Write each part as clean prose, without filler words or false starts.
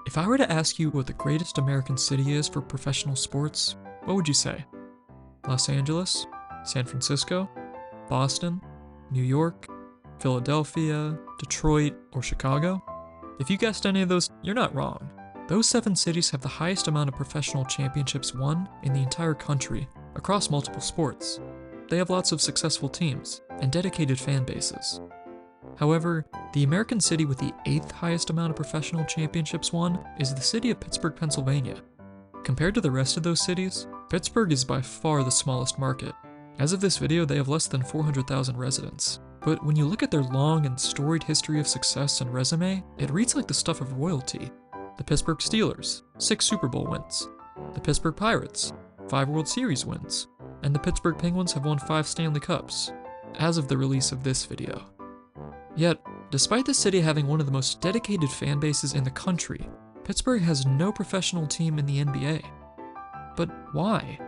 If I were to ask you what the greatest American city is for professional sports, what would you say? Los Angeles? San Francisco? Boston? New York? Philadelphia? Detroit? Or Chicago? If you guessed any of those, you're not wrong. Those 7 cities have the highest amount of professional championships won in the entire country, across multiple sports. They have lots of successful teams and dedicated fan bases. However, the American city with the 8th highest amount of professional championships won is the city of Pittsburgh, Pennsylvania. Compared to the rest of those cities, Pittsburgh is by far the smallest market. As of this video, they have less than 400,000 residents. But when you look at their long and storied history of success and resume, it reads like the stuff of royalty. The Pittsburgh Steelers, 6 Super Bowl wins. The Pittsburgh Pirates, 5 World Series wins. And the Pittsburgh Penguins have won 5 Stanley Cups, as of the release of this video. Yet, despite the city having one of the most dedicated fan bases in the country, Pittsburgh has no professional team in the NBA. But why?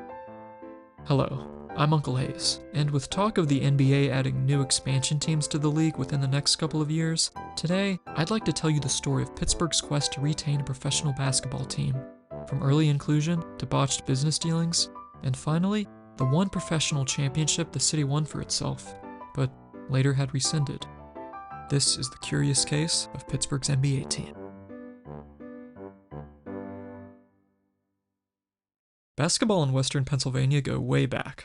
Hello, I'm Uncle Hayes, and with talk of the NBA adding new expansion teams to the league within the next couple of years, today I'd like to tell you the story of Pittsburgh's quest to retain a professional basketball team, from early inclusion to botched business dealings, and finally, the one professional championship the city won for itself, but later had rescinded. This is the curious case of Pittsburgh's NBA team. Basketball in Western Pennsylvania go way back.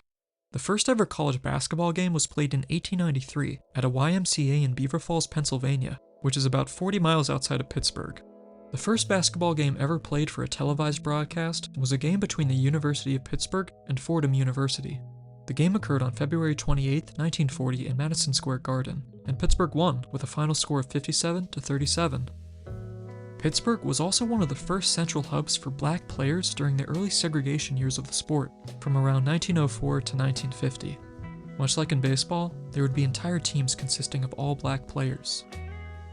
The first ever college basketball game was played in 1893 at a YMCA in Beaver Falls, Pennsylvania, which is about 40 miles outside of Pittsburgh. The first basketball game ever played for a televised broadcast was a game between the University of Pittsburgh and Fordham University. The game occurred on February 28, 1940 in Madison Square Garden, and Pittsburgh won with a final score of 57-37. Pittsburgh was also one of the first central hubs for black players during the early segregation years of the sport, from around 1904 to 1950. Much like in baseball, there would be entire teams consisting of all black players.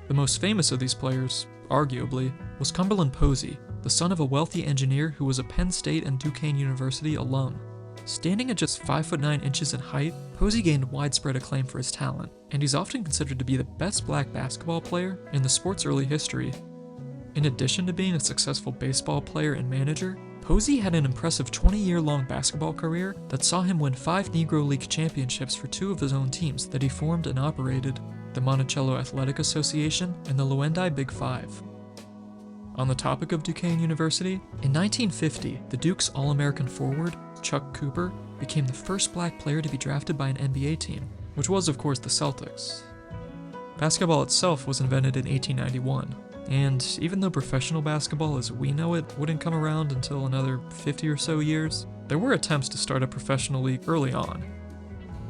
The most famous of these players, arguably, was Cumberland Posey, the son of a wealthy engineer who was a Penn State and Duquesne University alum. Standing at just 5'9" in height, Posey gained widespread acclaim for his talent, and he's often considered to be the best black basketball player in the sport's early history. In addition to being a successful baseball player and manager, Posey had an impressive 20-year-long basketball career that saw him win 5 Negro League championships for 2 of his own teams that he formed and operated, the Monticello Athletic Association and the Loendi Big Five. On the topic of Duquesne University, in 1950, the Duke's All-American forward, Chuck Cooper, became the first black player to be drafted by an NBA team, which was of course the Celtics. Basketball itself was invented in 1891, and even though professional basketball as we know it wouldn't come around until another 50 or so years, there were attempts to start a professional league early on.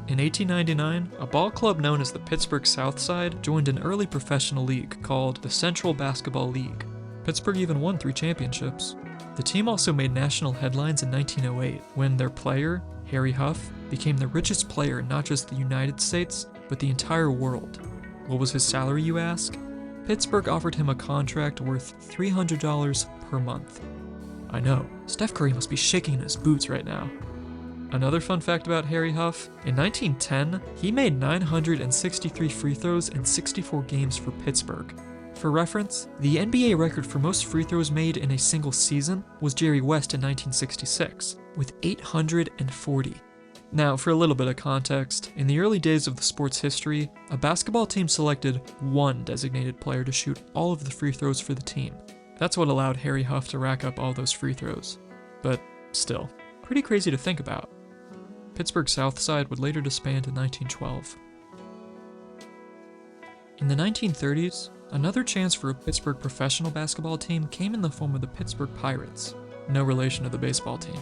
In 1899, a ball club known as the Pittsburgh South Side joined an early professional league called the Central Basketball League. Pittsburgh even won 3 championships. The team also made national headlines in 1908 when their player, Harry Huff, became the richest player in not just the United States, but the entire world. What was his salary, you ask? Pittsburgh offered him a contract worth $300 per month. I know, Steph Curry must be shaking in his boots right now. Another fun fact about Harry Huff, in 1910, he made 963 free throws in 64 games for Pittsburgh. For reference, the NBA record for most free throws made in a single season was Jerry West in 1966, with 840. Now, for a little bit of context, in the early days of the sport's history, a basketball team selected one designated player to shoot all of the free throws for the team. That's what allowed Harry Huff to rack up all those free throws. But still, pretty crazy to think about. Pittsburgh South Side would later disband in 1912. In the 1930s, another chance for a Pittsburgh professional basketball team came in the form of the Pittsburgh Pirates, no relation to the baseball team.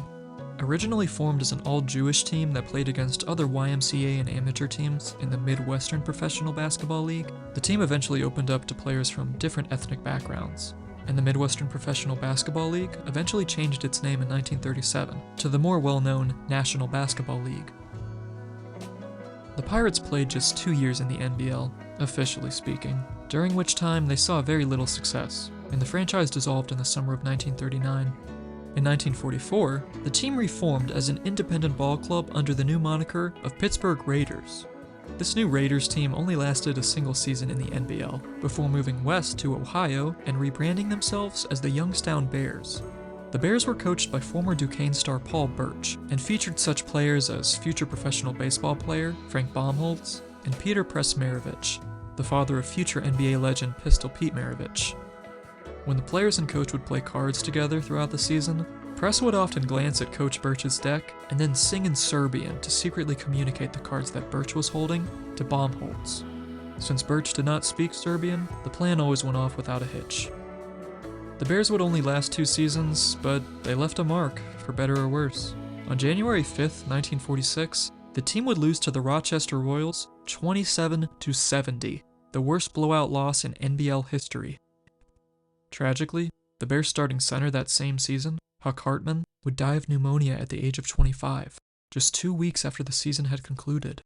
Originally formed as an all-Jewish team that played against other YMCA and amateur teams in the Midwestern Professional Basketball League, the team eventually opened up to players from different ethnic backgrounds, and the Midwestern Professional Basketball League eventually changed its name in 1937 to the more well-known National Basketball League. The Pirates played just 2 years in the NBL, officially speaking, during which time they saw very little success, and the franchise dissolved in the summer of 1939. In 1944, the team reformed as an independent ball club under the new moniker of Pittsburgh Raiders. This new Raiders team only lasted a single season in the NBL, before moving west to Ohio and rebranding themselves as the Youngstown Bears. The Bears were coached by former Duquesne star Paul Birch, and featured such players as future professional baseball player Frank Baumholtz and Peter Press-Maravich, the father of future NBA legend Pistol Pete Maravich. When the players and coach would play cards together throughout the season, Press would often glance at Coach Birch's deck and then sing in Serbian to secretly communicate the cards that Birch was holding to Baumholtz. Since Birch did not speak Serbian, the plan always went off without a hitch. The Bears would only last 2 seasons, but they left a mark, for better or worse. On January 5th, 1946, the team would lose to the Rochester Royals 27-70, the worst blowout loss in NBL history. Tragically, the Bears' starting center that same season, Huck Hartman, would die of pneumonia at the age of 25, just 2 weeks after the season had concluded.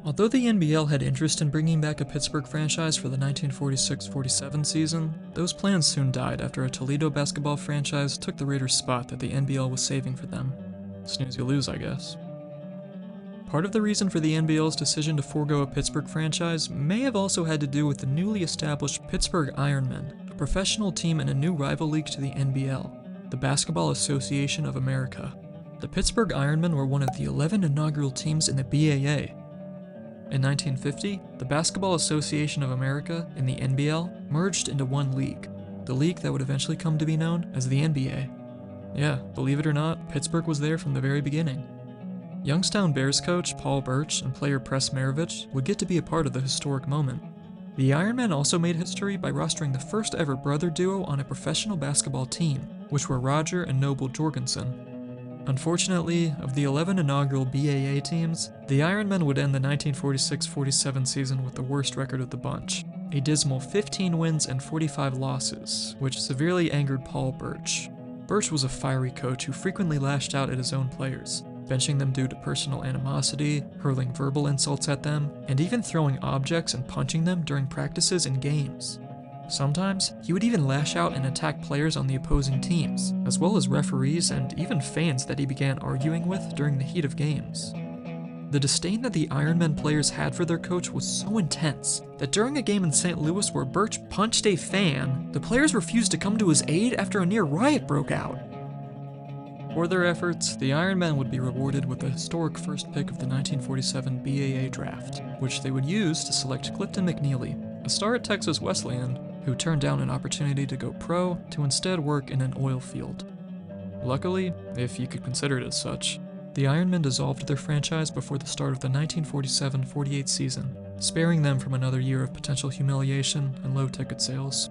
Although the NBL had interest in bringing back a Pittsburgh franchise for the 1946-47 season, those plans soon died after a Toledo basketball franchise took the Raiders' spot that the NBL was saving for them. Snooze you lose, I guess. Part of the reason for the NBL's decision to forego a Pittsburgh franchise may have also had to do with the newly established Pittsburgh Ironmen, a professional team in a new rival league to the NBL, the Basketball Association of America. The Pittsburgh Ironmen were one of the 11 inaugural teams in the BAA. In 1950, the Basketball Association of America and the NBL merged into one league, the league that would eventually come to be known as the NBA. Yeah, believe it or not, Pittsburgh was there from the very beginning. Youngstown Bears coach Paul Birch and player Press-Maravich would get to be a part of the historic moment. The Ironmen also made history by rostering the first ever brother duo on a professional basketball team, which were Roger and Noble Jorgensen. Unfortunately, of the 11 inaugural BAA teams, the Ironmen would end the 1946-47 season with the worst record of the bunch, a dismal 15 wins and 45 losses, which severely angered Paul Birch. Birch was a fiery coach who frequently lashed out at his own players, benching them due to personal animosity, hurling verbal insults at them, and even throwing objects and punching them during practices and games. Sometimes, he would even lash out and attack players on the opposing teams, as well as referees and even fans that he began arguing with during the heat of games. The disdain that the Ironmen players had for their coach was so intense that during a game in St. Louis where Birch punched a fan, the players refused to come to his aid after a near riot broke out. For their efforts, the Ironmen would be rewarded with the historic first pick of the 1947 BAA draft, which they would use to select Clifton McNeely, a star at Texas Wesleyan, who turned down an opportunity to go pro to instead work in an oil field. Luckily, if you could consider it as such, the Ironmen dissolved their franchise before the start of the 1947-48 season, sparing them from another year of potential humiliation and low ticket sales.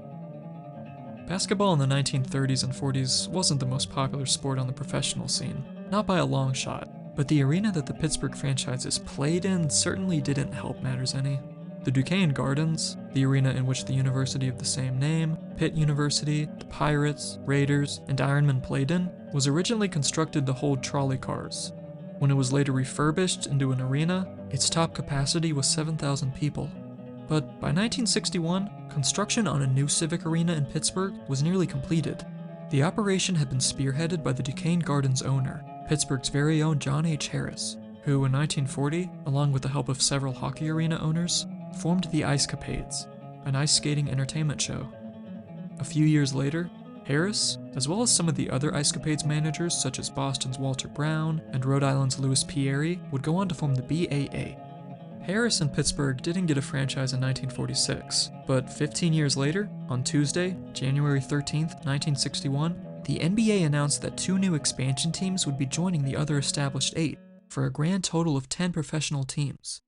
Basketball in the 1930s and 40s wasn't the most popular sport on the professional scene, not by a long shot, but the arena that the Pittsburgh franchises played in certainly didn't help matters any. The Duquesne Gardens, the arena in which the university of the same name, Pitt University, the Pirates, Raiders, and Ironmen played in, was originally constructed to hold trolley cars. When it was later refurbished into an arena, its top capacity was 7,000 people. But by 1961, construction on a new civic arena in Pittsburgh was nearly completed. The operation had been spearheaded by the Duquesne Gardens owner, Pittsburgh's very own John H. Harris, who in 1940, along with the help of several hockey arena owners, formed the Ice Capades, an ice skating entertainment show. A few years later, Harris, as well as some of the other Ice Capades managers such as Boston's Walter Brown and Rhode Island's Louis Pieri, would go on to form the BAA. Harris and Pittsburgh didn't get a franchise in 1946, but 15 years later, on Tuesday, January 13th, 1961, the NBA announced that 2 new expansion teams would be joining the other established 8, for a grand total of 10 professional teams.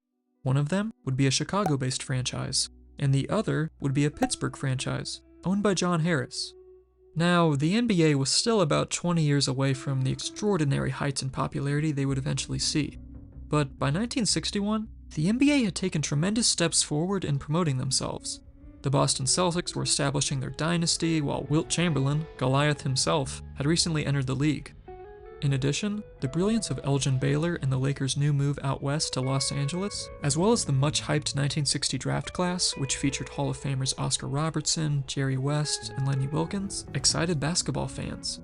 One of them would be a Chicago-based franchise, and the other would be a Pittsburgh franchise, owned by John Harris. Now, the NBA was still about 20 years away from the extraordinary heights in popularity they would eventually see. But by 1961, the NBA had taken tremendous steps forward in promoting themselves. The Boston Celtics were establishing their dynasty, while Wilt Chamberlain, Goliath himself, had recently entered the league. In addition, the brilliance of Elgin Baylor and the Lakers' new move out west to Los Angeles, as well as the much-hyped 1960 draft class, which featured Hall of Famers Oscar Robertson, Jerry West, and Lenny Wilkens, excited basketball fans.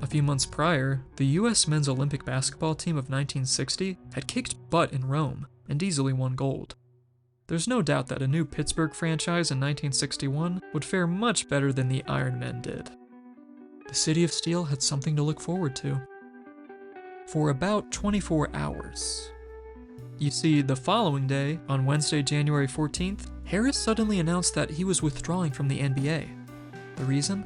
A few months prior, the US men's Olympic basketball team of 1960 had kicked butt in Rome and easily won gold. There's no doubt that a new Pittsburgh franchise in 1961 would fare much better than the Ironmen did. The City of Steel had something to look forward to. For about 24 hours. You see, the following day, on Wednesday, January 14th, Harris suddenly announced that he was withdrawing from the NBA. The reason?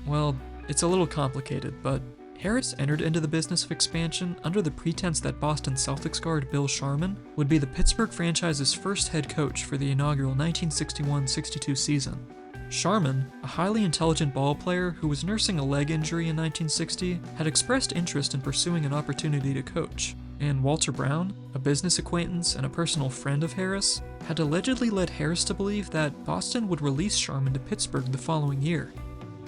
Well, it's a little complicated, but Harris entered into the business of expansion under the pretense that Boston Celtics guard Bill Sharman would be the Pittsburgh franchise's first head coach for the inaugural 1961-62 season. Sharman, a highly intelligent ball player who was nursing a leg injury in 1960, had expressed interest in pursuing an opportunity to coach, and Walter Brown, a business acquaintance and a personal friend of Harris, had allegedly led Harris to believe that Boston would release Sharman to Pittsburgh the following year.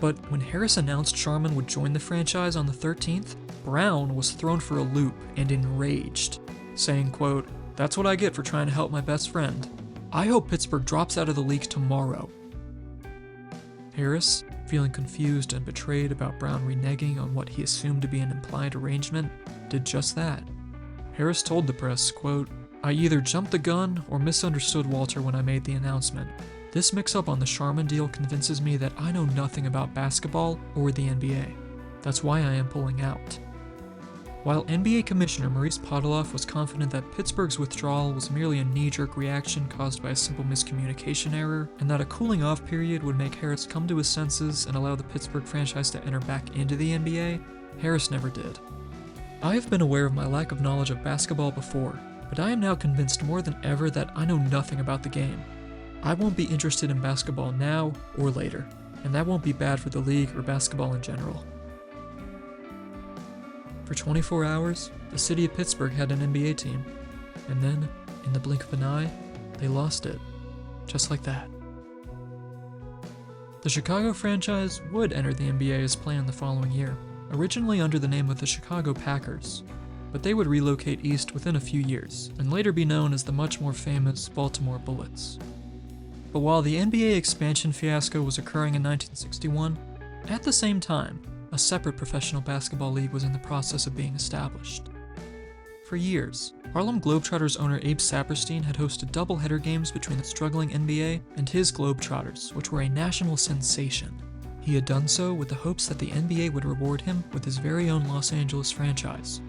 But when Harris announced Sharman would join the franchise on the 13th, Brown was thrown for a loop and enraged, saying, quote, "That's what I get for trying to help my best friend. I hope Pittsburgh drops out of the league tomorrow." Harris, feeling confused and betrayed about Brown reneging on what he assumed to be an implied arrangement, did just that. Harris told the press, quote, "I either jumped the gun or misunderstood Walter when I made the announcement. This mix-up on the Sharman deal convinces me that I know nothing about basketball or the NBA. That's why I am pulling out." While NBA Commissioner Maurice Podoloff was confident that Pittsburgh's withdrawal was merely a knee-jerk reaction caused by a simple miscommunication error, and that a cooling-off period would make Harris come to his senses and allow the Pittsburgh franchise to enter back into the NBA, Harris never did. I have been aware of my lack of knowledge of basketball before, but I am now convinced more than ever that I know nothing about the game. I won't be interested in basketball now or later, and that won't be bad for the league or basketball in general. For 24 hours, the city of Pittsburgh had an NBA team, and then, in the blink of an eye, they lost it. Just like that. The Chicago franchise would enter the NBA as planned the following year, originally under the name of the Chicago Packers, but they would relocate east within a few years, and later be known as the much more famous Baltimore Bullets. But while the NBA expansion fiasco was occurring in 1961, at the same time, a separate professional basketball league was in the process of being established. For years, Harlem Globetrotters owner Abe Saperstein had hosted doubleheader games between the struggling NBA and his Globetrotters, which were a national sensation. He had done so with the hopes that the NBA would reward him with his very own Los Angeles franchise.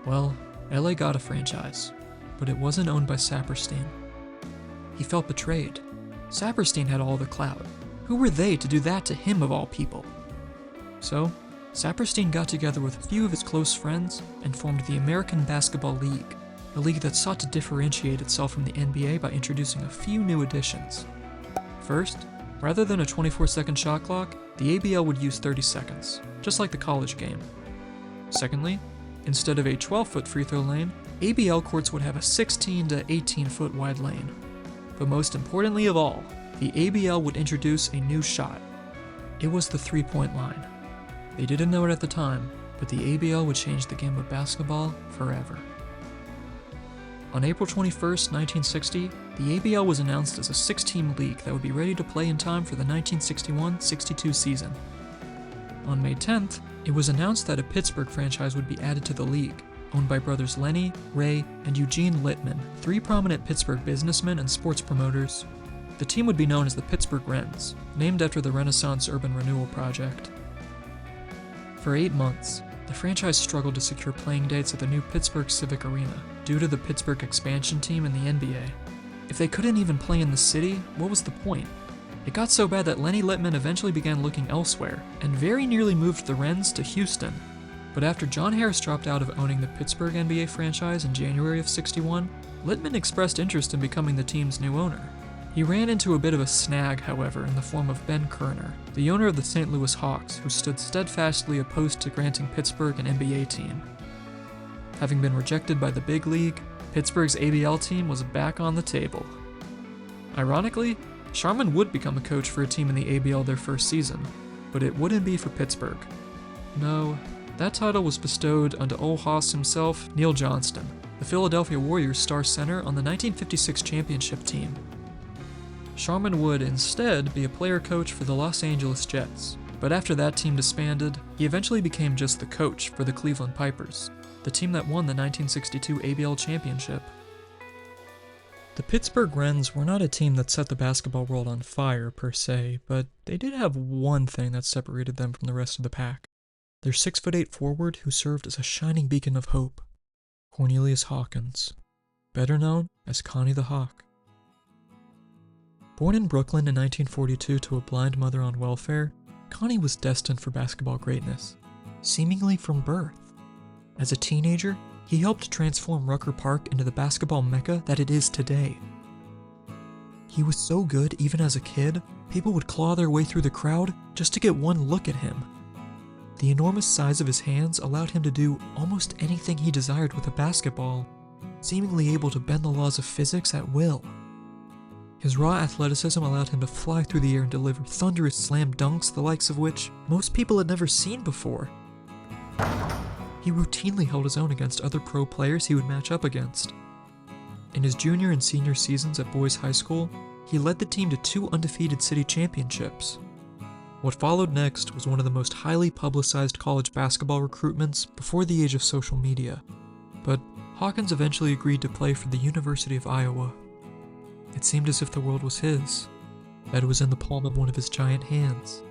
Well, LA got a franchise, but it wasn't owned by Saperstein. He felt betrayed. Saperstein had all the clout. Who were they to do that to him of all people? So, Saperstein got together with a few of his close friends and formed the American Basketball League, a league that sought to differentiate itself from the NBA by introducing a few new additions. First, rather than a 24-second shot clock, the ABL would use 30 seconds, just like the college game. Secondly, instead of a 12-foot free throw lane, ABL courts would have a 16 to 18-foot wide lane. But most importantly of all, the ABL would introduce a new shot. It was the three-point line. They didn't know it at the time, but the ABL would change the game of basketball forever. On April 21st, 1960, the ABL was announced as a 6-team league that would be ready to play in time for the 1961-62 season. On May 10th, it was announced that a Pittsburgh franchise would be added to the league, owned by brothers Lenny, Ray, and Eugene Littman, 3 prominent Pittsburgh businessmen and sports promoters. The team would be known as the Pittsburgh Rens, named after the Renaissance Urban Renewal Project. For 8 months, the franchise struggled to secure playing dates at the new Pittsburgh Civic Arena due to the Pittsburgh expansion team in the NBA. If they couldn't even play in the city, what was the point? It got so bad that Lenny Littman eventually began looking elsewhere, and very nearly moved the Rens to Houston. But after John Harris dropped out of owning the Pittsburgh NBA franchise in January of '61, Littman expressed interest in becoming the team's new owner. He ran into a bit of a snag, however, in the form of Ben Kerner, the owner of the St. Louis Hawks, who stood steadfastly opposed to granting Pittsburgh an NBA team. Having been rejected by the big league, Pittsburgh's ABL team was back on the table. Ironically, Sharman would become a coach for a team in the ABL their first season, but it wouldn't be for Pittsburgh. No, that title was bestowed unto old Hoss himself, Neil Johnston, the Philadelphia Warriors star center on the 1956 championship team. Sharman would instead be a player coach for the Los Angeles Jets, But after that team disbanded, he eventually became just the coach for the Cleveland Pipers, the team that won the 1962 ABL championship. The Pittsburgh Wrens were not a team that set the basketball world on fire per se, but they did have one thing that separated them from the rest of the pack. Their 6'8" forward who served as a shining beacon of hope, Connie Hawkins, better known as Connie the Hawk. Born in Brooklyn in 1942 to a blind mother on welfare, Connie was destined for basketball greatness, seemingly from birth. As a teenager, he helped transform Rucker Park into the basketball mecca that it is today. He was so good even as a kid, people would claw their way through the crowd just to get one look at him. The enormous size of his hands allowed him to do almost anything he desired with a basketball, seemingly able to bend the laws of physics at will. His raw athleticism allowed him to fly through the air and deliver thunderous slam dunks the likes of which most people had never seen before. He routinely held his own against other pro players he would match up against. In his junior and senior seasons at Boys High School, he led the team to 2 undefeated city championships. What followed next was one of the most highly publicized college basketball recruitments before the age of social media. But Hawkins eventually agreed to play for the University of Iowa. It seemed as if the world was his, that it was in the palm of one of his giant hands.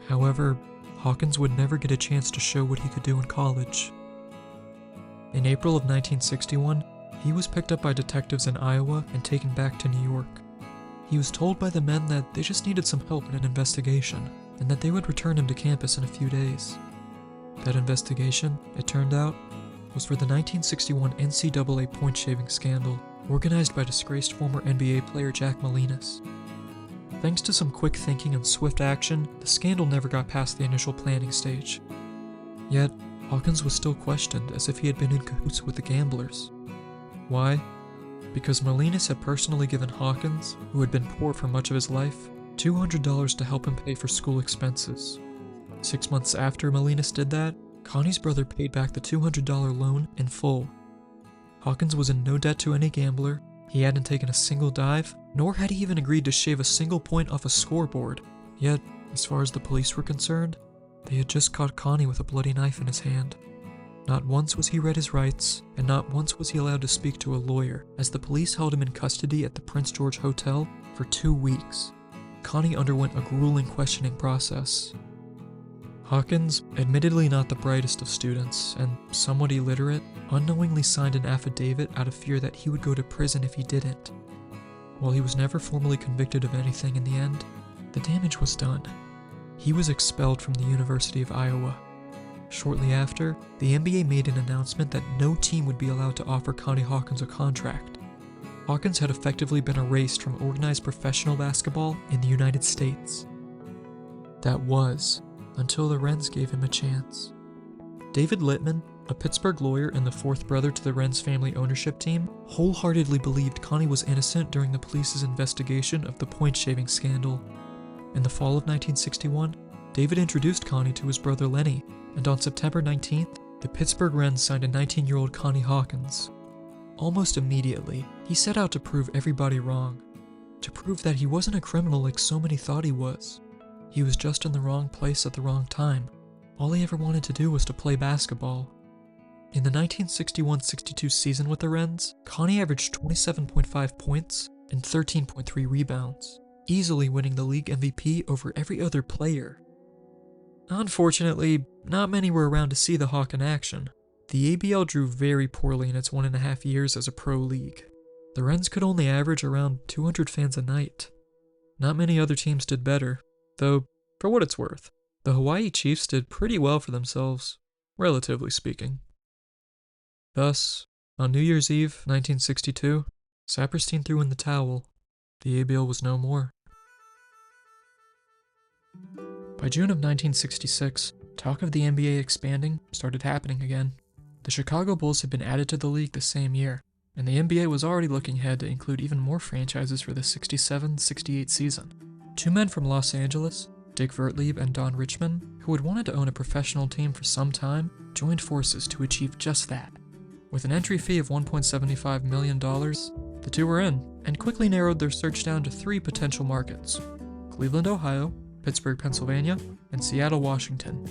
However, Hawkins would never get a chance to show what he could do in college. In April of 1961, he was picked up by detectives in Iowa and taken back to New York. He was told by the men that they just needed some help in an investigation, and that they would return him to campus in a few days. That investigation, it turned out, was for the 1961 NCAA point-shaving scandal, organized by disgraced former NBA player Jack Molinas. Thanks to some quick thinking and swift action, the scandal never got past the initial planning stage. Yet, Hawkins was still questioned as if he had been in cahoots with the gamblers. Why? Because Molinas had personally given Hawkins, who had been poor for much of his life, $200 to help him pay for school expenses. 6 months after Molinas did that, Connie's brother paid back the $200 loan in full. Hawkins was in no debt to any gambler, he hadn't taken a single dive, nor had he even agreed to shave a single point off a scoreboard. Yet, as far as the police were concerned, they had just caught Connie with a bloody knife in his hand. Not once was he read his rights, and not once was he allowed to speak to a lawyer, as the police held him in custody at the Prince George Hotel for 2 weeks. Connie underwent a grueling questioning process. Hawkins, admittedly not the brightest of students, and somewhat illiterate, unknowingly signed an affidavit out of fear that he would go to prison if he didn't. While he was never formally convicted of anything in the end, the damage was done. He was expelled from the University of Iowa. Shortly after, the NBA made an announcement that no team would be allowed to offer Connie Hawkins a contract. Hawkins had effectively been erased from organized professional basketball in the United States. That was, until the Rens gave him a chance. David Littman, a Pittsburgh lawyer and the fourth brother to the Rens family ownership team, wholeheartedly believed Connie was innocent during the police's investigation of the point-shaving scandal. In the fall of 1961, David introduced Connie to his brother Lenny, and on September 19th, the Pittsburgh Wrens signed a 19-year-old Connie Hawkins. Almost immediately, he set out to prove everybody wrong, to prove that he wasn't a criminal like so many thought he was. He was just in the wrong place at the wrong time. All he ever wanted to do was to play basketball. In the 1961-62 season with the Wrens, Connie averaged 27.5 points and 13.3 rebounds, easily winning the league MVP over every other player. Unfortunately, not many were around to see the Hawk in action. The ABL drew very poorly in its 1.5 years as a pro league. The Wrens could only average around 200 fans a night. Not many other teams did better, though, for what it's worth, the Hawaii Chiefs did pretty well for themselves, relatively speaking. Thus, on New Year's Eve, 1962, Saperstein threw in the towel. The ABL was no more. By June of 1966, talk of the NBA expanding started happening again. The Chicago Bulls had been added to the league the same year, and the NBA was already looking ahead to include even more franchises for the 67-68 season. 2 men from Los Angeles, Dick Vertlieb and Don Richman, who had wanted to own a professional team for some time, joined forces to achieve just that. With an entry fee of $1.75 million, the two were in, and quickly narrowed their search down to 3 potential markets: Cleveland, Ohio, Pittsburgh, Pennsylvania, and Seattle, Washington.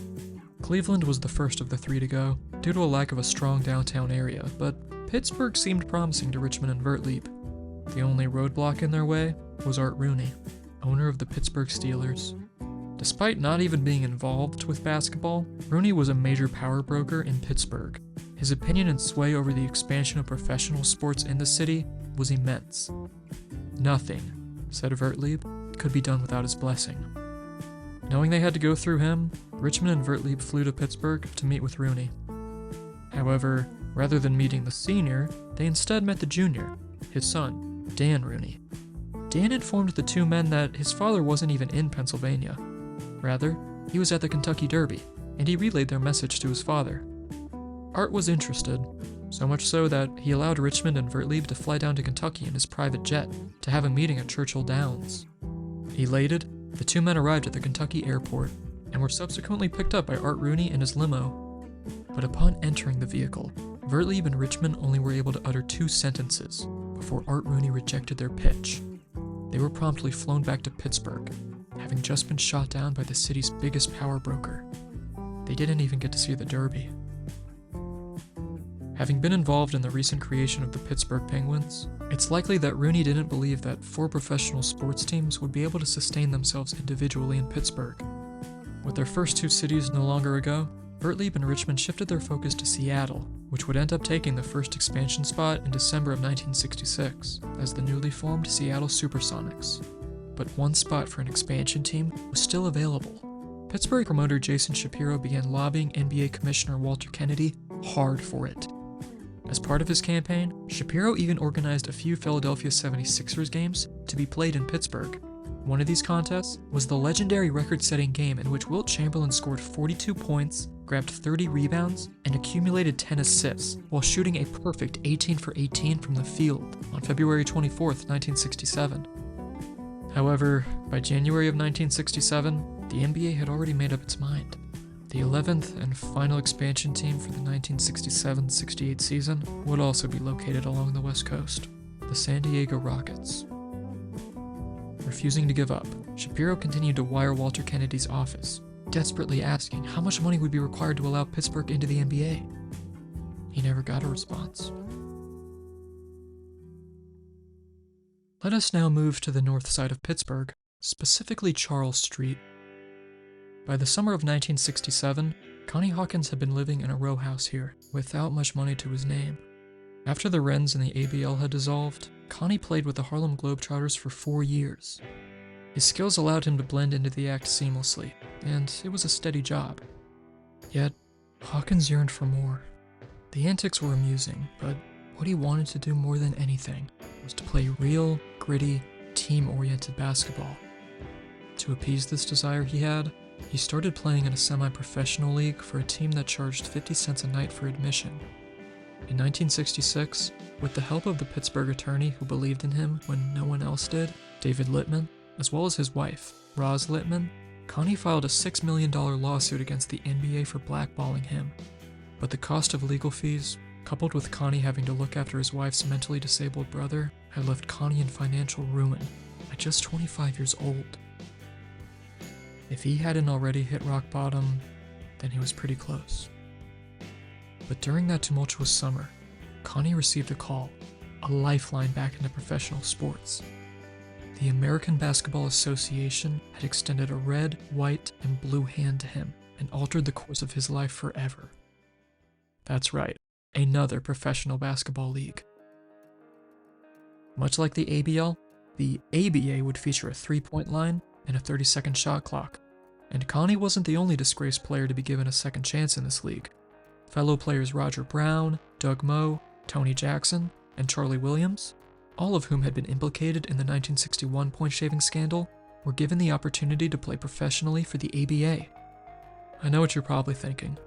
Cleveland was the first of the three to go, due to a lack of a strong downtown area, but Pittsburgh seemed promising to Richmond and Vertlieb. The only roadblock in their way was Art Rooney, owner of the Pittsburgh Steelers. Despite not even being involved with basketball, Rooney was a major power broker in Pittsburgh. His opinion and sway over the expansion of professional sports in the city was immense. Nothing, said Vertlieb, could be done without his blessing. Knowing they had to go through him, Richmond and Vertlieb flew to Pittsburgh to meet with Rooney. However, rather than meeting the senior, they instead met the junior, his son, Dan Rooney. Dan informed the two men that his father wasn't even in Pennsylvania. Rather, he was at the Kentucky Derby, and he relayed their message to his father. Art was interested, so much so that he allowed Richmond and Vertlieb to fly down to Kentucky in his private jet to have a meeting at Churchill Downs. Elated, the two men arrived at the Kentucky airport and were subsequently picked up by Art Rooney in his limo. But upon entering the vehicle, Vertlieb and Richmond only were able to utter 2 sentences before Art Rooney rejected their pitch. They were promptly flown back to Pittsburgh, having just been shot down by the city's biggest power broker. They didn't even get to see the Derby. Having been involved in the recent creation of the Pittsburgh Penguins, it's likely that Rooney didn't believe that 4 professional sports teams would be able to sustain themselves individually in Pittsburgh. With their first 2 cities no longer ago, Vertlieb and Richmond shifted their focus to Seattle, which would end up taking the first expansion spot in December of 1966 as the newly formed Seattle Supersonics. But one spot for an expansion team was still available. Pittsburgh promoter Jason Shapiro began lobbying NBA Commissioner Walter Kennedy hard for it. As part of his campaign, Shapiro even organized a few Philadelphia 76ers games to be played in Pittsburgh. One of these contests was the legendary record-setting game in which Wilt Chamberlain scored 42 points, grabbed 30 rebounds, and accumulated 10 assists while shooting a perfect 18 for 18 from the field on February 24, 1967. However, by January of 1967, the NBA had already made up its mind. The 11th and final expansion team for the 1967-68 season would also be located along the West Coast, the San Diego Rockets. Refusing to give up, Shapiro continued to wire Walter Kennedy's office, desperately asking how much money would be required to allow Pittsburgh into the NBA. He never got a response. Let us now move to the north side of Pittsburgh, specifically Charles Street. By the summer of 1967, Connie Hawkins had been living in a row house here, without much money to his name. After the Rens and the ABL had dissolved, Connie played with the Harlem Globetrotters for 4 years. His skills allowed him to blend into the act seamlessly, and it was a steady job. Yet, Hawkins yearned for more. The antics were amusing, but what he wanted to do more than anything was to play real, gritty, team-oriented basketball. To appease this desire he had, he started playing in a semi-professional league for a team that charged 50 cents a night for admission. In 1966, with the help of the Pittsburgh attorney who believed in him when no one else did, David Littman, as well as his wife, Roz Littman, Connie filed a $6 million lawsuit against the NBA for blackballing him. But the cost of legal fees, coupled with Connie having to look after his wife's mentally disabled brother, had left Connie in financial ruin at just 25 years old. If he hadn't already hit rock bottom, then he was pretty close. But during that tumultuous summer, Connie received a call, a lifeline back into professional sports. The American Basketball Association had extended a red, white, and blue hand to him and altered the course of his life forever. That's right, another professional basketball league. Much like the ABL, the ABA would feature a 3-point line and a 30-second shot clock, and Connie wasn't the only disgraced player to be given a second chance in this league. Fellow players Roger Brown, Doug Moe, Tony Jackson, and Charlie Williams, all of whom had been implicated in the 1961 point-shaving scandal, were given the opportunity to play professionally for the ABA. I know what you're probably thinking.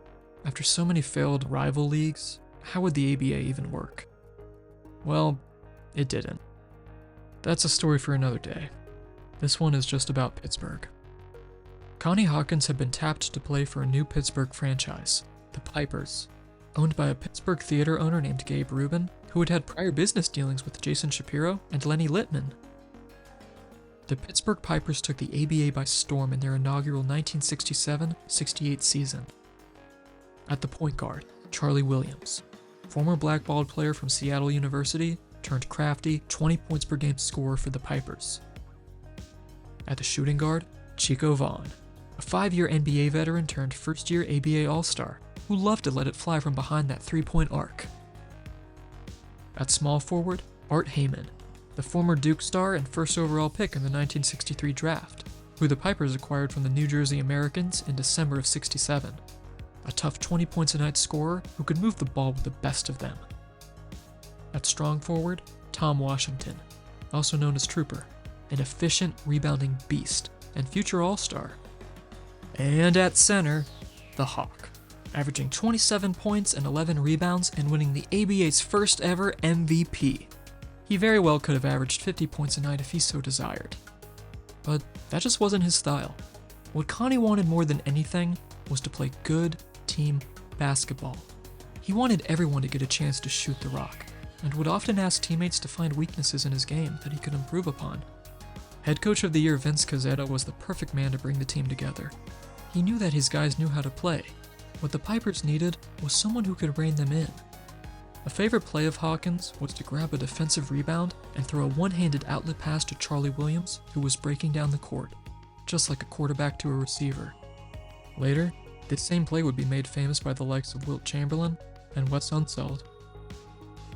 After so many failed rival leagues, how would the ABA even work? Well, it didn't. That's a story for another day. This one is just about Pittsburgh. Connie Hawkins had been tapped to play for a new Pittsburgh franchise, the Pipers, owned by a Pittsburgh theater owner named Gabe Rubin, who had had prior business dealings with Jason Shapiro and Lenny Littman. the Pittsburgh Pipers took the ABA by storm in their inaugural 1967-68 season. At the point guard, Charlie Williams, former blackballed player from Seattle University, turned crafty 20 points per game scorer for the Pipers. At the shooting guard, Chico Vaughn, a 5-year NBA veteran turned first-year ABA All-Star, who loved to let it fly from behind that three-point arc. At small forward, Art Heyman, the former Duke star and first overall pick in the 1963 draft, who the Pipers acquired from the New Jersey Americans in December of '67. A tough 20 points a night scorer who could move the ball with the best of them. At strong forward, Tom Washington, also known as Trooper, an efficient rebounding beast and future All-Star. And at center, the Hawk, averaging 27 points and 11 rebounds and winning the ABA's first ever MVP. He very well could have averaged 50 points a night if he so desired. But that just wasn't his style. What Connie wanted more than anything was to play good team basketball. He wanted everyone to get a chance to shoot the rock, and would often ask teammates to find weaknesses in his game that he could improve upon. Head coach of the year Vince Cazzetta was the perfect man to bring the team together. He knew that his guys knew how to play. What the Pipers needed was someone who could rein them in. A favorite play of Hawkins was to grab a defensive rebound and throw a one-handed outlet pass to Charlie Williams, who was breaking down the court, just like a quarterback to a receiver. Later, this same play would be made famous by the likes of Wilt Chamberlain and Wes Unseld.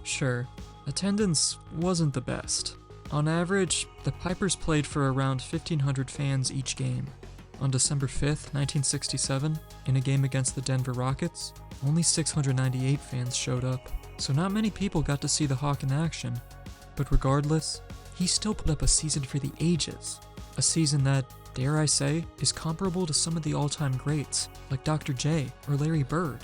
Sure, attendance wasn't the best. On average, the Pipers played for around 1,500 fans each game. On December 5th, 1967, in a game against the Denver Rockets, only 698 fans showed up, so not many people got to see the Hawk in action. But regardless, he still put up a season for the ages. A season that, dare I say, is comparable to some of the all-time greats, like Dr. J or Larry Bird.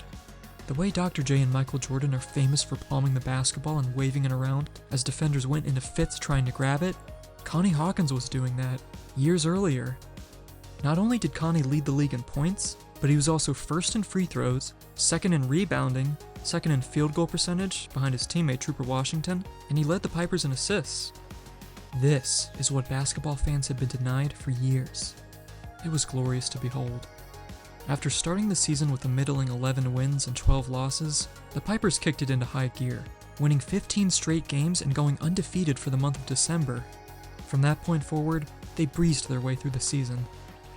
The way Dr. J and Michael Jordan are famous for palming the basketball and waving it around as defenders went into fits trying to grab it, Connie Hawkins was doing that years earlier. Not only did Connie lead the league in points, but he was also first in free throws, second in rebounding, second in field goal percentage behind his teammate Trooper Washington, and he led the Pipers in assists. This is what basketball fans had been denied for years. It was glorious to behold. After starting the season with a middling 11 wins and 12 losses, the Pipers kicked it into high gear, winning 15 straight games and going undefeated for the month of December. From that point forward, they breezed their way through the season.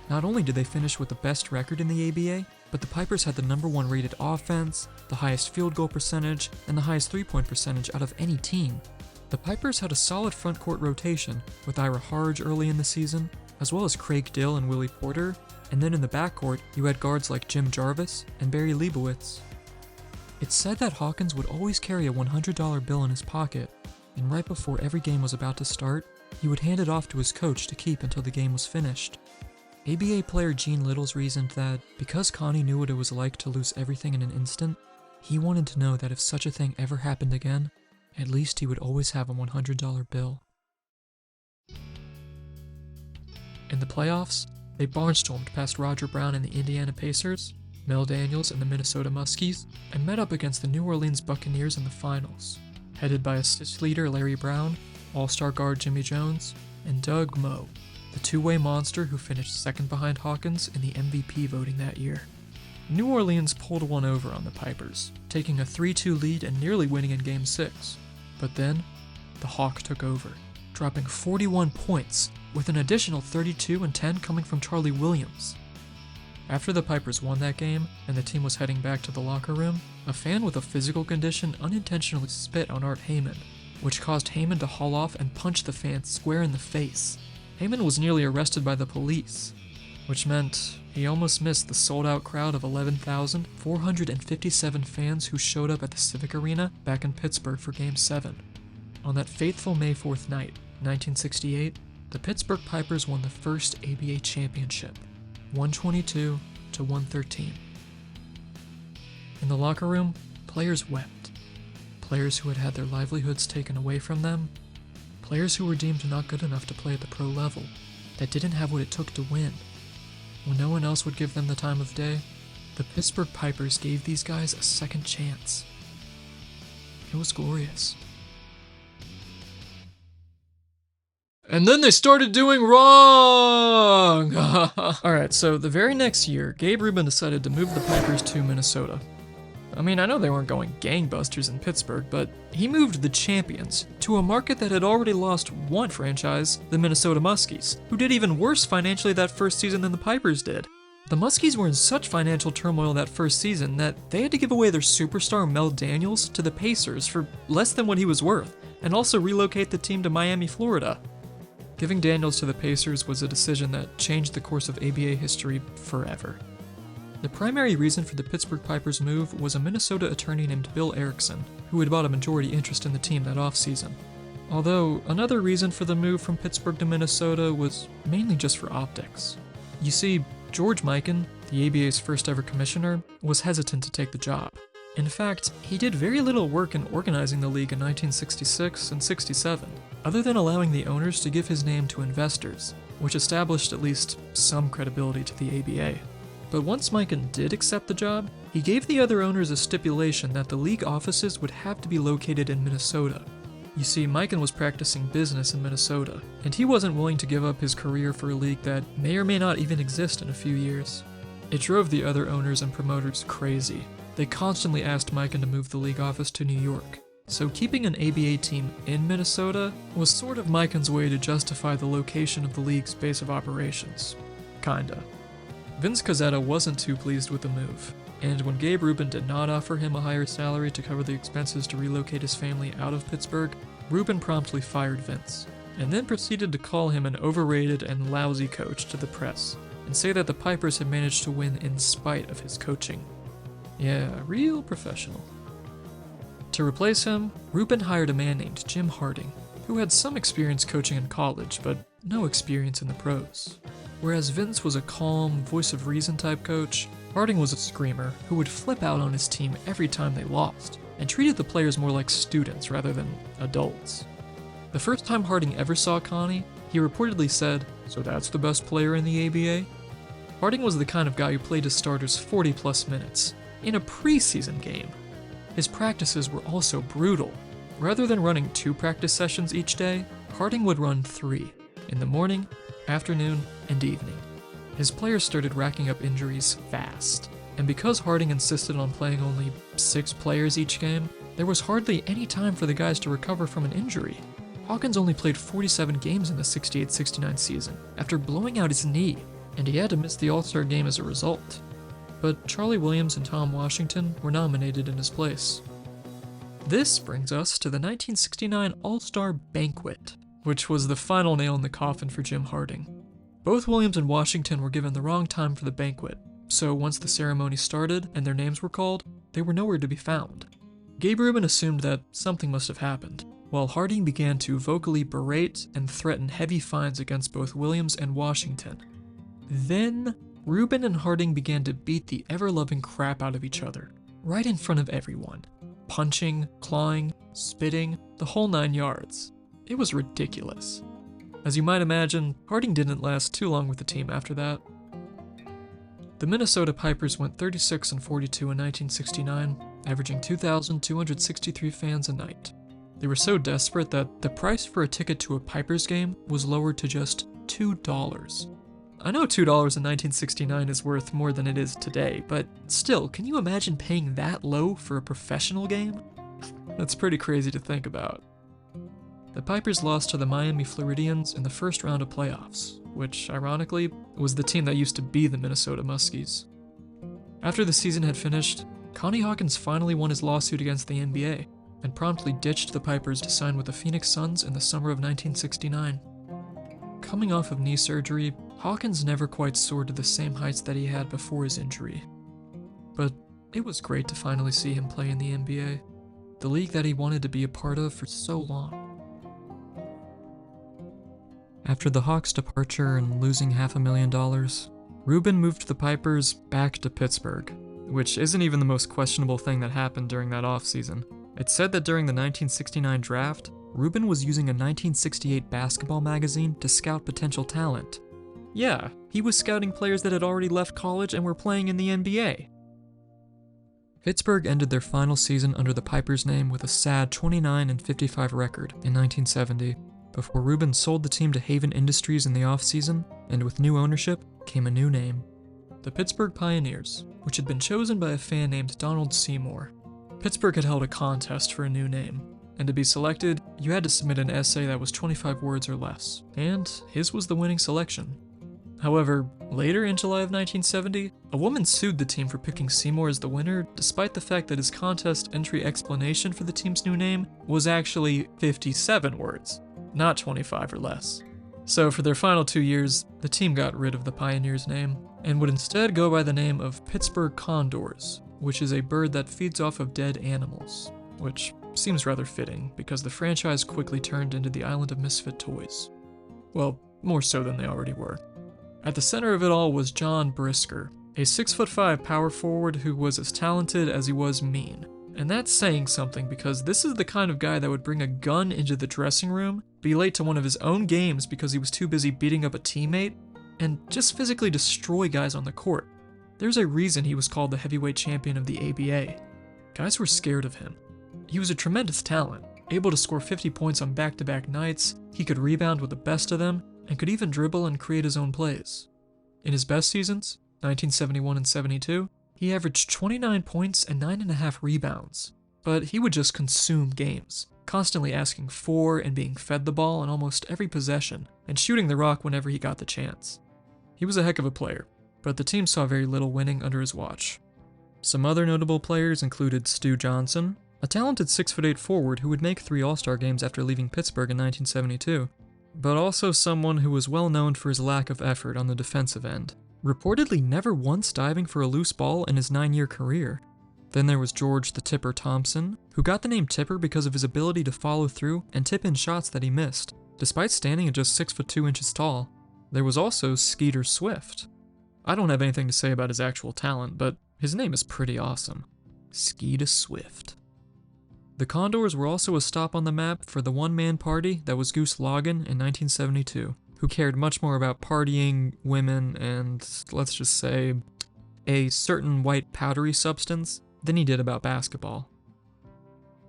Not only did they finish with the best record in the ABA, but the Pipers had the #1 rated offense, the highest field goal percentage, and the highest three-point percentage out of any team. The Pipers had a solid front court rotation, with Ira Harge early in the season, as well as Craig Dill and Willie Porter, and then in the backcourt, you had guards like Jim Jarvis and Barry Leibowitz. It's said that Hawkins would always carry a $100 bill in his pocket, and right before every game was about to start, he would hand it off to his coach to keep until the game was finished. ABA player Gene Littles reasoned that, because Connie knew what it was like to lose everything in an instant, he wanted to know that if such a thing ever happened again, at least he would always have a $100 bill. In the playoffs, they barnstormed past Roger Brown and the Indiana Pacers, Mel Daniels and the Minnesota Muskies, and met up against the New Orleans Buccaneers in the finals, headed by assist leader Larry Brown, all-star guard Jimmy Jones, and Doug Moe, the two-way monster who finished second behind Hawkins in the MVP voting that year. New Orleans pulled one over on the Pipers, taking a 3-2 lead and nearly winning in Game 6. But then, the Hawk took over, dropping 41 points, with an additional 32 and 10 coming from Charlie Williams. After the Pipers won that game, and the team was heading back to the locker room, a fan with a physical condition unintentionally spit on Art Heyman, which caused Heyman to haul off and punch the fan square in the face. Heyman was nearly arrested by the police, which meant he almost missed the sold-out crowd of 11,457 fans who showed up at the Civic Arena back in Pittsburgh for Game 7. On that fateful May 4th night, 1968, the Pittsburgh Pipers won the first ABA championship, 122-113. In the locker room, players wept. Players who had had their livelihoods taken away from them, players who were deemed not good enough to play at the pro level, that didn't have what it took to win. When no one else would give them the time of day, the Pittsburgh Pipers gave these guys a second chance. It was glorious. And then they started doing wrong! Alright, so the very next year, Gabe Rubin decided to move the Pipers to Minnesota. I mean, I know they weren't going gangbusters in Pittsburgh, but he moved the champions to a market that had already lost one franchise, the Minnesota Muskies, who did even worse financially that first season than the Pipers did. The Muskies were in such financial turmoil that first season that they had to give away their superstar Mel Daniels to the Pacers for less than what he was worth, and also relocate the team to Miami, Florida. Giving Daniels to the Pacers was a decision that changed the course of ABA history forever. The primary reason for the Pittsburgh Pipers' move was a Minnesota attorney named Bill Erickson, who had bought a majority interest in the team that offseason. Although, another reason for the move from Pittsburgh to Minnesota was mainly just for optics. You see, George Mikan, the ABA's first ever commissioner, was hesitant to take the job. In fact, he did very little work in organizing the league in 1966 and 67, other than allowing the owners to give his name to investors, which established at least some credibility to the ABA. But once Mikan did accept the job, he gave the other owners a stipulation that the league offices would have to be located in Minnesota. You see, Mikan was practicing business in Minnesota, and he wasn't willing to give up his career for a league that may or may not even exist in a few years. It drove the other owners and promoters crazy. They constantly asked Mikan to move the league office to New York, so keeping an ABA team in Minnesota was sort of Mikan's way to justify the location of the league's base of operations. Kinda. Vince Cozzetta wasn't too pleased with the move, and when Gabe Rubin did not offer him a higher salary to cover the expenses to relocate his family out of Pittsburgh, Rubin promptly fired Vince, and then proceeded to call him an overrated and lousy coach to the press, and say that the Pipers had managed to win in spite of his coaching. Yeah, real professional. To replace him, Rubin hired a man named Jim Harding, who had some experience coaching in college, but no experience in the pros. Whereas Vince was a calm, voice of reason type coach, Harding was a screamer who would flip out on his team every time they lost, and treated the players more like students rather than adults. The first time Harding ever saw Connie, he reportedly said, "So that's the best player in the ABA?" Harding was the kind of guy who played his starters 40+ minutes, in a preseason game. His practices were also brutal. Rather than running 2 practice sessions each day, Harding would run 3, in the morning, afternoon, and evening. His players started racking up injuries fast, and because Harding insisted on playing only 6 players each game, there was hardly any time for the guys to recover from an injury. Hawkins only played 47 games in the 68-69 season, after blowing out his knee, and he had to miss the All-Star game as a result. But Charlie Williams and Tom Washington were nominated in his place. This brings us to the 1969 All-Star Banquet, which was the final nail in the coffin for Jim Harding. Both Williams and Washington were given the wrong time for the banquet, so once the ceremony started and their names were called, they were nowhere to be found. Gabe Rubin assumed that something must have happened, while Harding began to vocally berate and threaten heavy fines against both Williams and Washington. Then, Rubin and Harding began to beat the ever-loving crap out of each other, right in front of everyone. Punching, clawing, spitting, the whole 9 yards. It was ridiculous. As you might imagine, Harding didn't last too long with the team after that. The Minnesota Pipers went 36-42 in 1969, averaging 2,263 fans a night. They were so desperate that the price for a ticket to a Pipers game was lowered to just $2. I know $2 in 1969 is worth more than it is today, but still, can you imagine paying that low for a professional game? That's pretty crazy to think about. The Pipers lost to the Miami Floridians in the first round of playoffs, which, ironically, was the team that used to be the Minnesota Muskies. After the season had finished, Connie Hawkins finally won his lawsuit against the NBA, and promptly ditched the Pipers to sign with the Phoenix Suns in the summer of 1969. Coming off of knee surgery, Hawkins never quite soared to the same heights that he had before his injury. But it was great to finally see him play in the NBA, the league that he wanted to be a part of for so long. After the Hawks' departure and losing $500,000, Rubin moved the Pipers back to Pittsburgh, which isn't even the most questionable thing that happened during that offseason. It's said that during the 1969 draft, Rubin was using a 1968 basketball magazine to scout potential talent. Yeah, he was scouting players that had already left college and were playing in the NBA. Pittsburgh ended their final season under the Pipers' name with a sad 29-55 record in 1970, before Rubin sold the team to Haven Industries in the offseason, and with new ownership came a new name. The Pittsburgh Pioneers, which had been chosen by a fan named Donald Seymour. Pittsburgh had held a contest for a new name, and to be selected, you had to submit an essay that was 25 words or less, and his was the winning selection. However, later in July of 1970, a woman sued the team for picking Seymour as the winner, despite the fact that his contest entry explanation for the team's new name was actually 57 words, not 25 or less. So for their final 2 years, the team got rid of the Pioneers name, and would instead go by the name of Pittsburgh Condors, which is a bird that feeds off of dead animals, which seems rather fitting, because the franchise quickly turned into the island of misfit toys. Well, more so than they already were. At the center of it all was John Brisker, a 6'5" power forward who was as talented as he was mean. And that's saying something, because this is the kind of guy that would bring a gun into the dressing room, be late to one of his own games because he was too busy beating up a teammate, and just physically destroy guys on the court. There's a reason he was called the heavyweight champion of the ABA. Guys were scared of him. He was a tremendous talent, able to score 50 points on back-to-back nights, he could rebound with the best of them, and could even dribble and create his own plays. In his best seasons, 1971 and 72, he averaged 29 points and 9.5 rebounds, but he would just consume games, constantly asking for and being fed the ball on almost every possession, and shooting the rock whenever he got the chance. He was a heck of a player, but the team saw very little winning under his watch. Some other notable players included Stu Johnson, a talented 6'8" forward who would make 3 All-Star games after leaving Pittsburgh in 1972, but also someone who was well known for his lack of effort on the defensive end, reportedly never once diving for a loose ball in his 9-year career. Then there was George the Tipper Thompson, who got the name Tipper because of his ability to follow through and tip in shots that he missed, despite standing at just 6'2" inches tall. There was also Skeeter Swift. I don't have anything to say about his actual talent, but his name is pretty awesome. Skeeter Swift. The Condors were also a stop on the map for the one-man party that was Goose Logan in 1972, who cared much more about partying, women, and, let's just say, a certain white powdery substance than he did about basketball.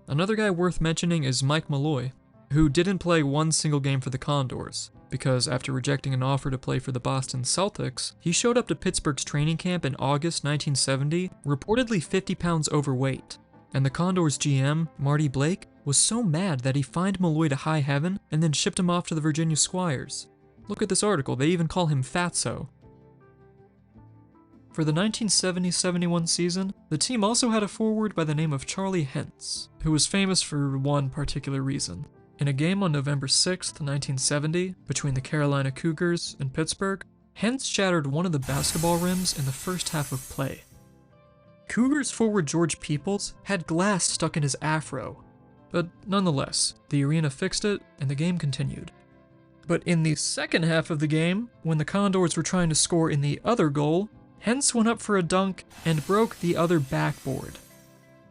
Another guy worth mentioning is Mike Malloy, who didn't play one single game for the Condors, because after rejecting an offer to play for the Boston Celtics, he showed up to Pittsburgh's training camp in August 1970, reportedly 50 pounds overweight. And the Condors GM, Marty Blake, was so mad that he fined Malloy to high heaven and then shipped him off to the Virginia Squires. Look at this article, they even call him Fatso. For the 1970-71 season, the team also had a forward by the name of Charlie Hentz, who was famous for one particular reason. In a game on November 6, 1970, between the Carolina Cougars and Pittsburgh, Hentz shattered one of the basketball rims in the first half of play. Cougars forward George Peoples had glass stuck in his afro, but nonetheless, the arena fixed it and the game continued. But in the second half of the game, when the Condors were trying to score in the other goal, Hentz went up for a dunk and broke the other backboard.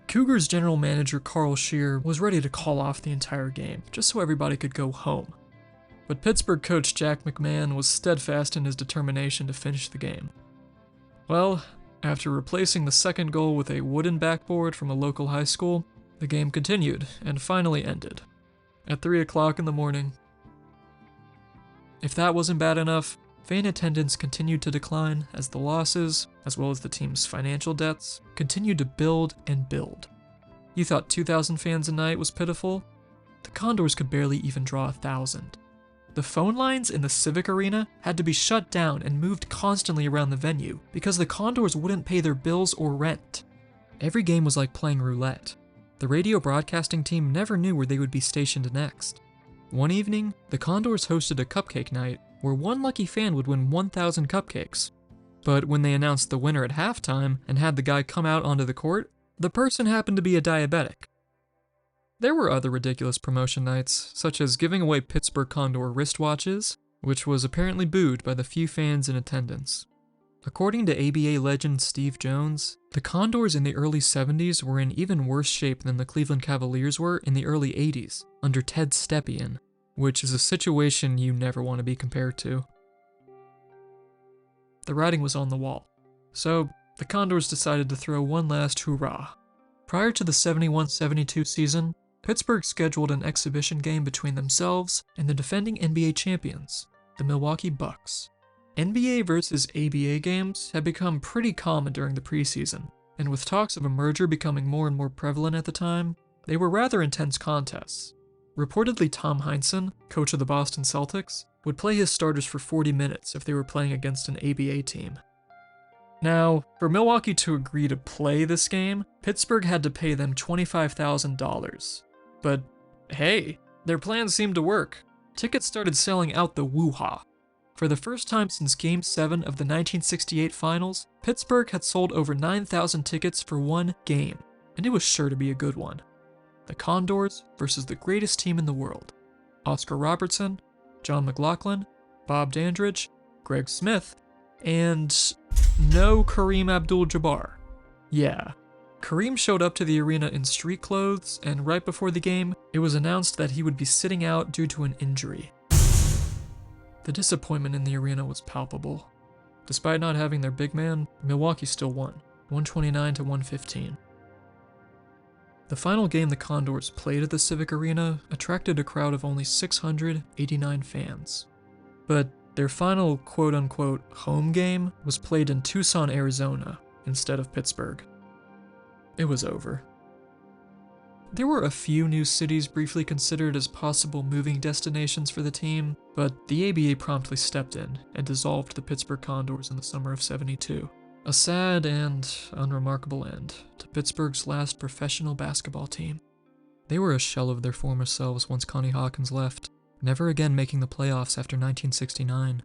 Cougars general manager Carl Scheer was ready to call off the entire game, just so everybody could go home. But Pittsburgh coach Jack McMahon was steadfast in his determination to finish the game. Well, after replacing the second goal with a wooden backboard from a local high school, the game continued and finally ended at 3 o'clock in the morning. If that wasn't bad enough, fan attendance continued to decline as the losses, as well as the team's financial debts, continued to build and build. You thought 2,000 fans a night was pitiful? The Condors could barely even draw 1,000. The phone lines in the Civic Arena had to be shut down and moved constantly around the venue because the Condors wouldn't pay their bills or rent. Every game was like playing roulette. The radio broadcasting team never knew where they would be stationed next. One evening, the Condors hosted a cupcake night where one lucky fan would win 1,000 cupcakes. But when they announced the winner at halftime and had the guy come out onto the court, the person happened to be a diabetic. There were other ridiculous promotion nights, such as giving away Pittsburgh Condor wristwatches, which was apparently booed by the few fans in attendance. According to ABA legend Steve Jones, the Condors in the early 70s were in even worse shape than the Cleveland Cavaliers were in the early 80s, under Ted Stepien, which is a situation you never want to be compared to. The writing was on the wall, so the Condors decided to throw one last hurrah. Prior to the 71-72 season, Pittsburgh scheduled an exhibition game between themselves and the defending NBA champions, the Milwaukee Bucks. NBA versus ABA games had become pretty common during the preseason, and with talks of a merger becoming more and more prevalent at the time, they were rather intense contests. Reportedly, Tom Heinsohn, coach of the Boston Celtics, would play his starters for 40 minutes if they were playing against an ABA team. Now, for Milwaukee to agree to play this game, Pittsburgh had to pay them $25,000. But hey, their plan seemed to work. Tickets started selling out the woo-ha. For the first time since Game 7 of the 1968 Finals, Pittsburgh had sold over 9,000 tickets for one game, and it was sure to be a good one. The Condors versus the greatest team in the world. Oscar Robertson, John McLaughlin, Bob Dandridge, Greg Smith, and no Kareem Abdul-Jabbar. Yeah, Kareem showed up to the arena in street clothes, and right before the game, it was announced that he would be sitting out due to an injury. The disappointment in the arena was palpable. Despite not having their big man, Milwaukee still won, 129-115. The final game the Condors played at the Civic Arena attracted a crowd of only 689 fans. But their final quote-unquote home game was played in Tucson, Arizona, instead of Pittsburgh. It was over. There were a few new cities briefly considered as possible moving destinations for the team, but the ABA promptly stepped in and dissolved the Pittsburgh Condors in the summer of '72. A sad and unremarkable end to Pittsburgh's last professional basketball team. They were a shell of their former selves once Connie Hawkins left, never again making the playoffs after 1969.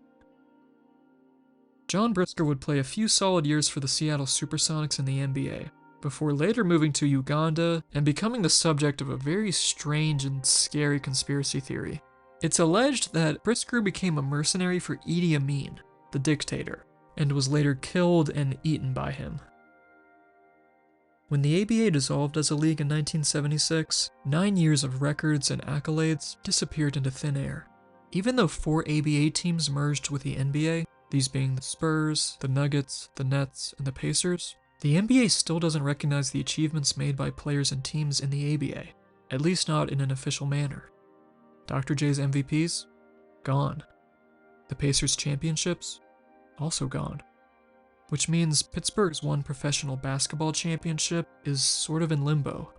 John Brisker would play a few solid years for the Seattle Supersonics in the NBA, before later moving to Uganda and becoming the subject of a very strange and scary conspiracy theory. It's alleged that Brisker became a mercenary for Idi Amin, the dictator, and was later killed and eaten by him. When the ABA dissolved as a league in 1976, 9 years of records and accolades disappeared into thin air. Even though 4 ABA teams merged with the NBA, these being the Spurs, the Nuggets, the Nets, and the Pacers, the NBA still doesn't recognize the achievements made by players and teams in the ABA, at least not in an official manner. Dr. J's MVPs? Gone. The Pacers' championships? Also gone. Which means Pittsburgh's one professional basketball championship is sort of in limbo.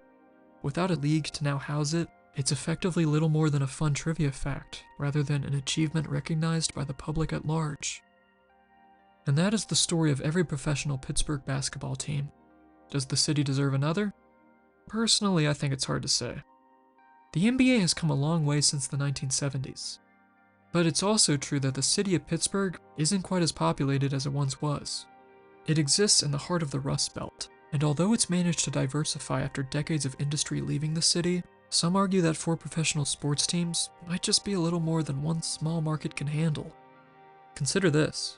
Without a league to now house it, it's effectively little more than a fun trivia fact, rather than an achievement recognized by the public at large. And that is the story of every professional Pittsburgh basketball team. Does the city deserve another? Personally, I think it's hard to say. The NBA has come a long way since the 1970s. But it's also true that the city of Pittsburgh isn't quite as populated as it once was. It exists in the heart of the Rust Belt, and although it's managed to diversify after decades of industry leaving the city, some argue that 4 professional sports teams might just be a little more than one small market can handle. Consider this.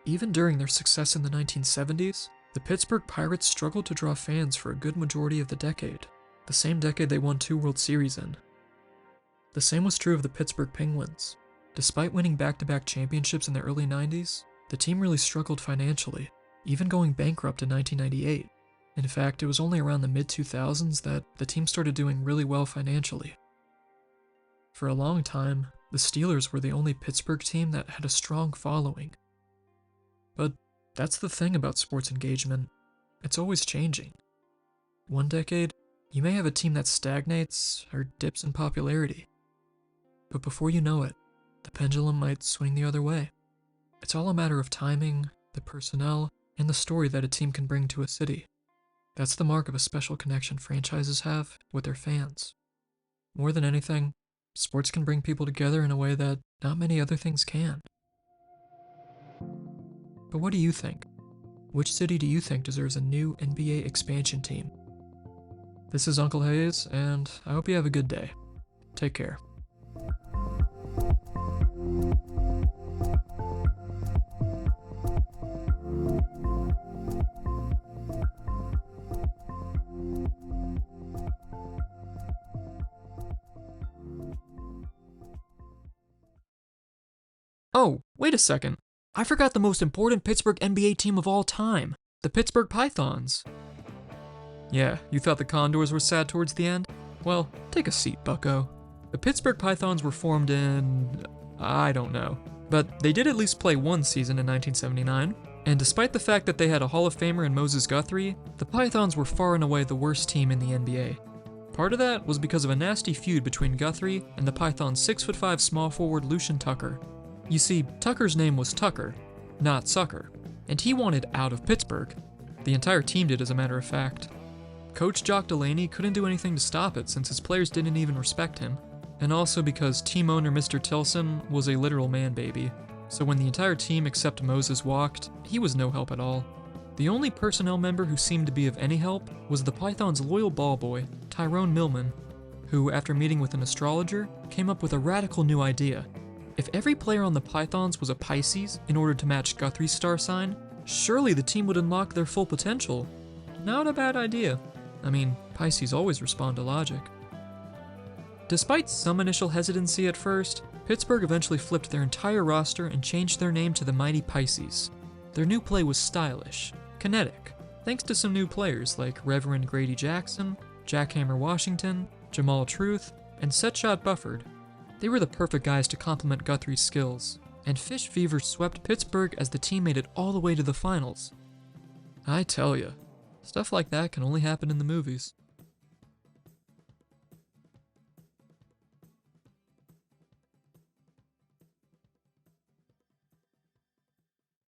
Even during their success in the 1970s, the Pittsburgh Pirates struggled to draw fans for a good majority of the decade, the same decade they won 2 World Series in. The same was true of the Pittsburgh Penguins. Despite winning back-to-back championships in the early 90s, the team really struggled financially, even going bankrupt in 1998. In fact, it was only around the mid-2000s that the team started doing really well financially. For a long time, the Steelers were the only Pittsburgh team that had a strong following. But that's the thing about sports engagement. It's always changing. One decade, you may have a team that stagnates or dips in popularity. But before you know it, the pendulum might swing the other way. It's all a matter of timing, the personnel, and the story that a team can bring to a city. That's the mark of a special connection franchises have with their fans. More than anything, sports can bring people together in a way that not many other things can. But what do you think? Which city do you think deserves a new NBA expansion team? This is Uncle Hayes, and I hope you have a good day. Take care. Oh, wait a second. I forgot the most important Pittsburgh NBA team of all time, the Pittsburgh Pythons. Yeah, you thought the Condors were sad towards the end? Well, take a seat, bucko. The Pittsburgh Pythons were formed in... I don't know. But they did at least play one season in 1979, and despite the fact that they had a Hall of Famer in Moses Guthrie, the Pythons were far and away the worst team in the NBA. Part of that was because of a nasty feud between Guthrie and the Pythons' 6'5" small forward Lucian Tucker. You see, Tucker's name was Tucker, not Sucker, and he wanted out of Pittsburgh. The entire team did, as a matter of fact. Coach Jock Delaney couldn't do anything to stop it since his players didn't even respect him, and also because team owner Mr. Tilson was a literal man-baby, so when the entire team except Moses walked, he was no help at all. The only personnel member who seemed to be of any help was the Pythons' loyal ball boy, Tyrone Millman, who, after meeting with an astrologer, came up with a radical new idea. If every player on the Pythons was a Pisces in order to match Guthrie's star sign, surely the team would unlock their full potential. Not a bad idea. I mean, Pisces always respond to logic. Despite some initial hesitancy at first, Pittsburgh eventually flipped their entire roster and changed their name to the Mighty Pisces. Their new play was stylish, kinetic, thanks to some new players like Reverend Grady Jackson, Jackhammer Washington, Jamal Truth, and Setshot Bufford. They were the perfect guys to complement Guthrie's skills, and Fish Fever swept Pittsburgh as the team made it all the way to the finals. I tell ya, stuff like that can only happen in the movies.